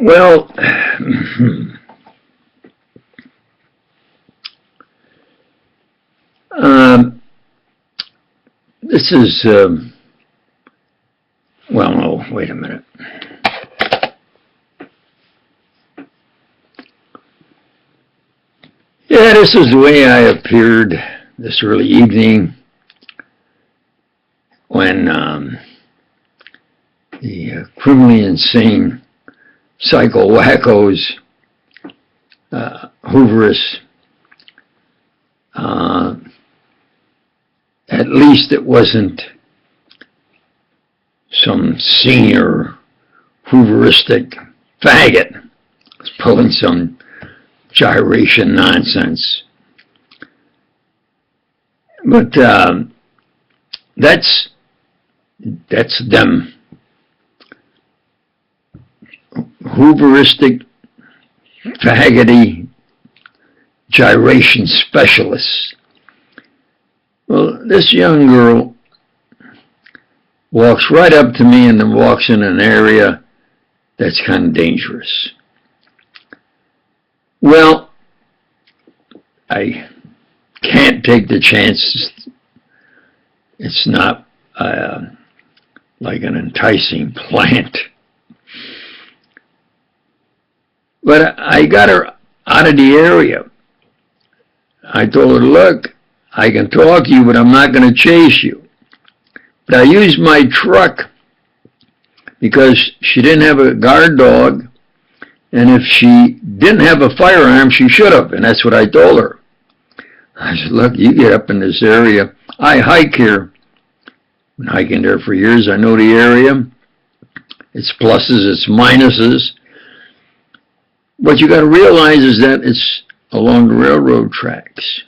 Well, this is, well, no, wait a minute. Yeah, this is the way I appeared this early evening when the criminally insane psycho wackos, Hooverists, at least it wasn't some senior Hooveristic faggot pulling some gyration nonsense. But that's them. Hooveristic, faggoty, gyration specialists. Well, this young girl walks right up to me and then walks in an area that's kind of dangerous. Well, I can't take the chance. It's not like an enticing plant. But I got her out of the area. I told her, look, I can talk to you, but I'm not going to chase you. But I used my truck because she didn't have a guard dog, and if she didn't have a firearm, she should have, and that's what I told her. I said, look, you get up in this area. I hike here. I've been hiking there for years. I know the area. Its pluses, its minuses. What you got to realize is that it's along the railroad tracks.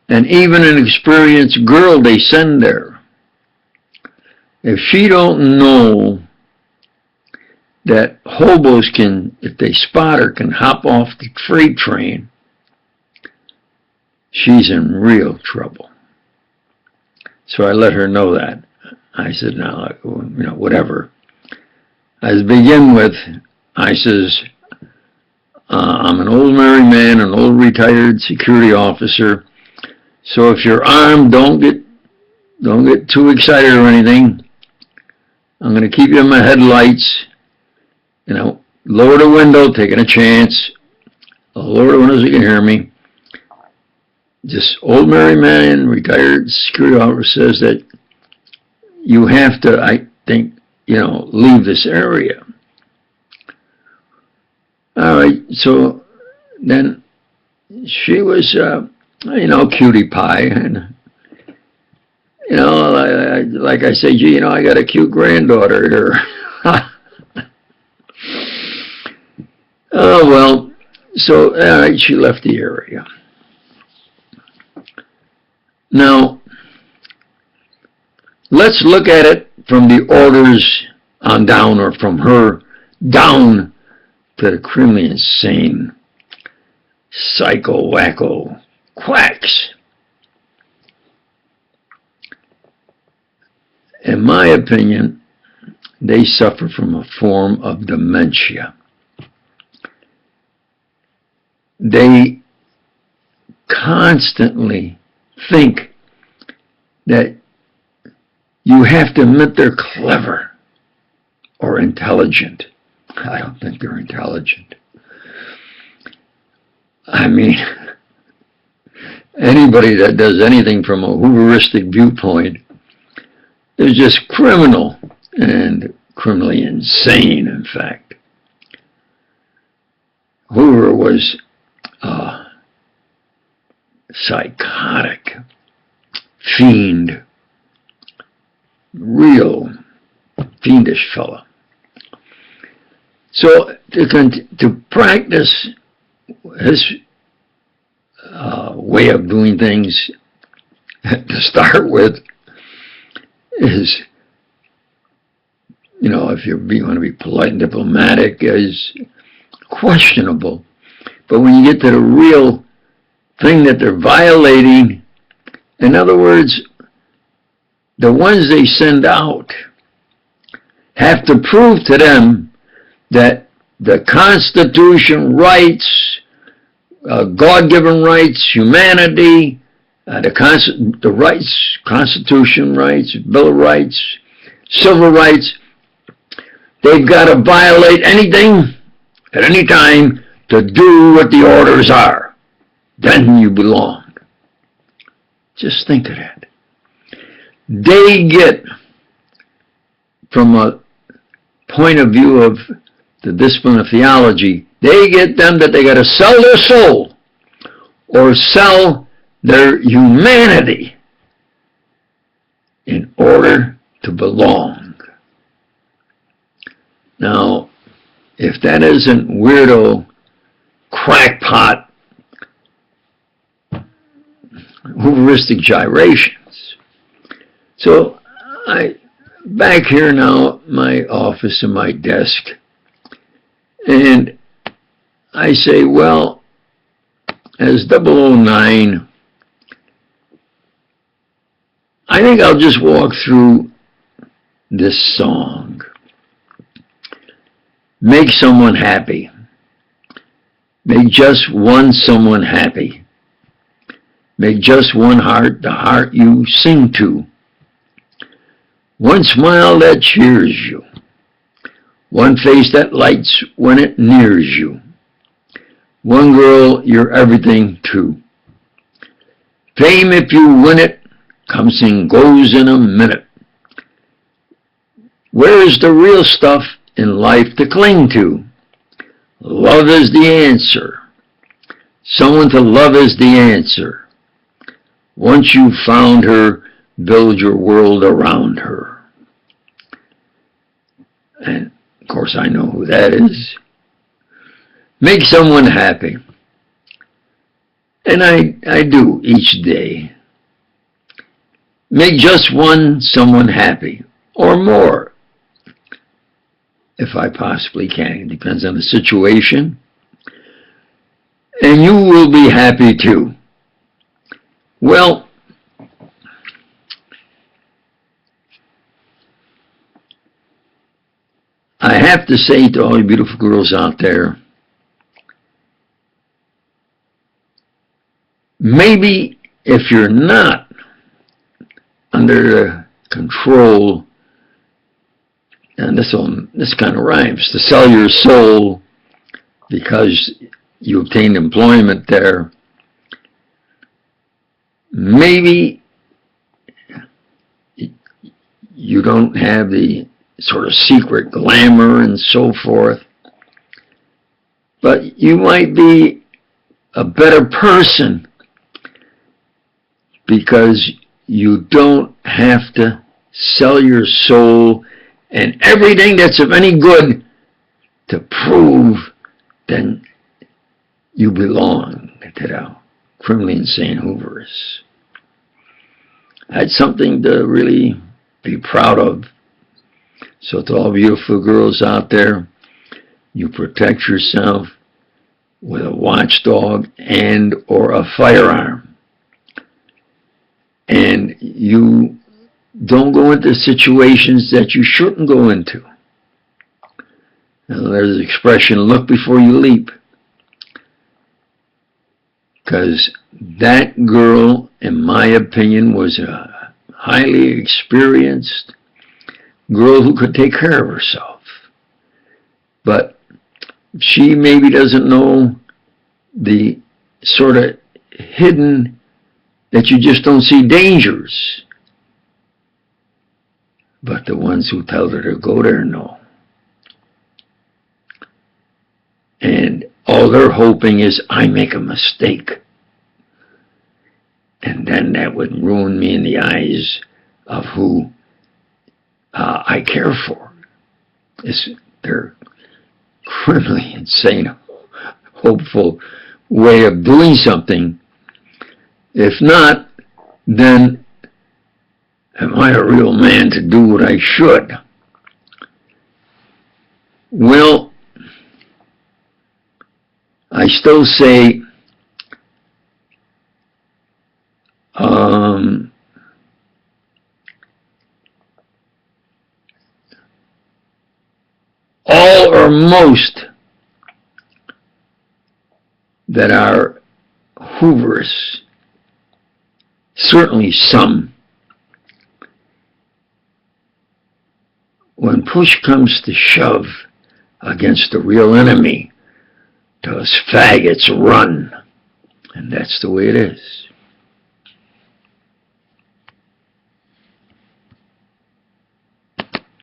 And even an experienced girl they send there, if she don't know that hobos can, if they spot her, can hop off the freight train, she's in real trouble. So I let her know that. I said, now, whatever. As begin with, I says, I'm an old married man, an old retired security officer. So if you're armed, don't get too excited or anything. I'm going to keep you in my headlights. Lower the window, taking a chance. I'll lower the window so you can hear me. This old married man, retired security officer, says that you have to, I think, leave this area. All right, so then she was, cutie pie, and like I say, gee, I got a cute granddaughter here. Oh well, so all right, she left the area. Now, let's look at it from the orders on down, or from her down to the criminally insane psycho wacko quacks. In my opinion, they suffer from a form of dementia. They constantly think that you have to admit they're clever or intelligent. I don't think they're intelligent. I mean, anybody that does anything from a Hooveristic viewpoint is just criminal, and criminally insane, in fact. Hoover was a psychotic fiend, real fiendish fella. So to practice his way of doing things, to start with, is, if you want to be polite and diplomatic, is questionable. But when you get to the real thing that they're violating, in other words, the ones they send out have to prove to them that the Constitution rights, God-given rights, humanity, the rights, Constitution rights, Bill of Rights, civil rights. They've got to violate anything at any time to do what the orders are. Then you belong. Just think of that. They get, from a point of view of the discipline of theology, they get them that they got to sell their soul or sell their humanity in order to belong. Now, if that isn't weirdo, crackpot, Hooveristic gyrations. So back here now, my office and my desk, and I say, well, as 009, I think I'll just walk through this song. Make someone happy. Make just one someone happy. Make just one heart the heart you sing to. One smile that cheers you. One face that lights when it nears you. One girl you're everything to. Fame, if you win it, comes and goes in a minute. Where's the real stuff in life to cling to? Love is the answer. Someone to love is the answer. Once you've found her, build your world around her. And, of course, I know who that is. Make someone happy. And I do each day. Make just one someone happy, or more, if I possibly can. It depends on the situation. And you will be happy too. Well, I have to say to all you beautiful girls out there, maybe if you're not under the control, and this kind of rhymes, to sell your soul because you obtained employment there, maybe you don't have the sort of secret glamour and so forth, but you might be a better person because you don't have to sell your soul and everything that's of any good to prove then you belong to the criminally insane Hooverists. That's something to really be proud of. So to all beautiful girls out there, you protect yourself with a watchdog and or a firearm. And you don't go into situations that you shouldn't go into. Now, there's the expression, look before you leap. Because that girl, in my opinion, was a highly experienced girl who could take care of herself. But she maybe doesn't know the sort of hidden, that you just don't see dangers. But the ones who tell her to go there know. And all they're hoping is I make a mistake. And then that would ruin me in the eyes of who I care for. It's their criminally insane, hopeful way of doing something. If not, then am I a real man to do what I should? Well, I still say all or most that are Hooverists, certainly some. When push comes to shove against the real enemy, those fagots run. And that's the way it is.